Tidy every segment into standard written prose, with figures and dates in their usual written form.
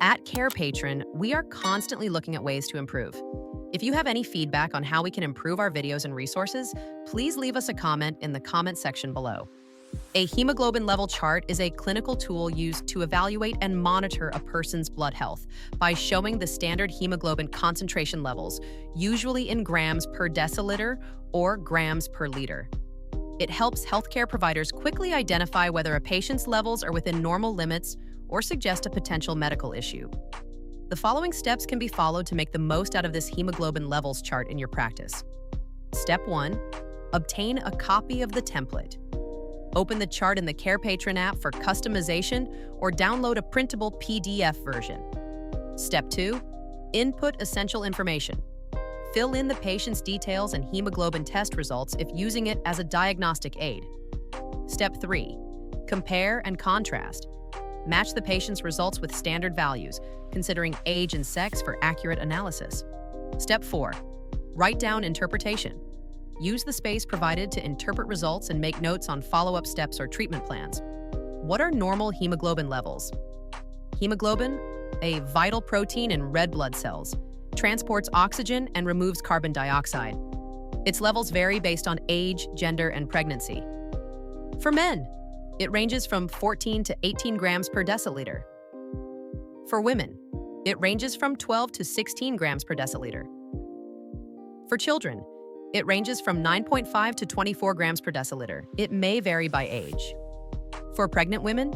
At Carepatron, we are constantly looking at ways to improve. If you have any feedback on how we can improve our videos and resources, please leave us a comment in the comment section below. A hemoglobin level chart is a clinical tool used to evaluate and monitor a person's blood health by showing the standard hemoglobin concentration levels, usually in grams per deciliter or grams per liter. It helps healthcare providers quickly identify whether a patient's levels are within normal limits or suggest a potential medical issue. The following steps can be followed to make the most out of this hemoglobin levels chart in your practice. Step 1. Obtain a copy of the template. Open the chart in the Carepatron app for customization or download a printable PDF version. Step 2. Input essential information. Fill in the patient's details and hemoglobin test results if using it as a diagnostic aid. Step 3. Compare and contrast. Match the patient's results with standard values, considering age and sex for accurate analysis. Step 4. Write down interpretation. Use the space provided to interpret results and make notes on follow-up steps or treatment plans. What are normal hemoglobin levels? Hemoglobin, a vital protein in red blood cells, transports oxygen and removes carbon dioxide. Its levels vary based on age, gender, and pregnancy. For men, it ranges from 14 to 18 grams per deciliter. For women, it ranges from 12 to 16 grams per deciliter. For children, it ranges from 9.5 to 24 grams per deciliter. It may vary by age. For pregnant women,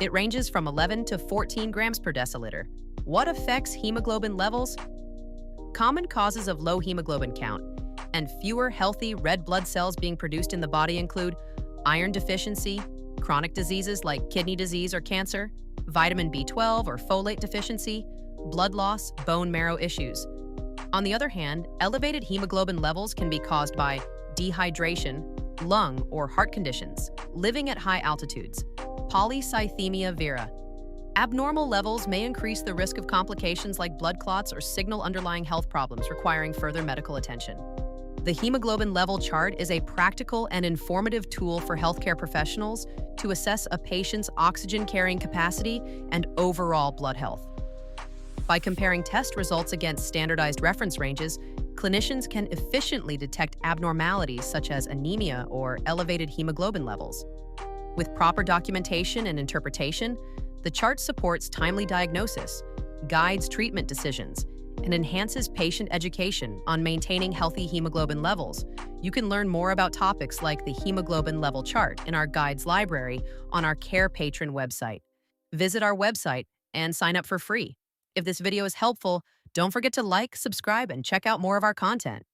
it ranges from 11 to 14 grams per deciliter. What affects hemoglobin levels? Common causes of low hemoglobin count and fewer healthy red blood cells being produced in the body include iron deficiency, chronic diseases like kidney disease or cancer, vitamin B12 or folate deficiency, blood loss, bone marrow issues. On the other hand, elevated hemoglobin levels can be caused by dehydration, lung or heart conditions, living at high altitudes, polycythemia vera. Abnormal levels may increase the risk of complications like blood clots or signal underlying health problems requiring further medical attention. The hemoglobin level chart is a practical and informative tool for healthcare professionals to assess a patient's oxygen-carrying capacity and overall blood health. By comparing test results against standardized reference ranges, clinicians can efficiently detect abnormalities such as anemia or elevated hemoglobin levels. With proper documentation and interpretation, the chart supports timely diagnosis, guides treatment decisions, and enhances patient education on maintaining healthy hemoglobin levels. You can learn more about topics like the hemoglobin level chart in our guides library on our Carepatron website. Visit our website and sign up for free. If this video is helpful, don't forget to like, subscribe, and check out more of our content.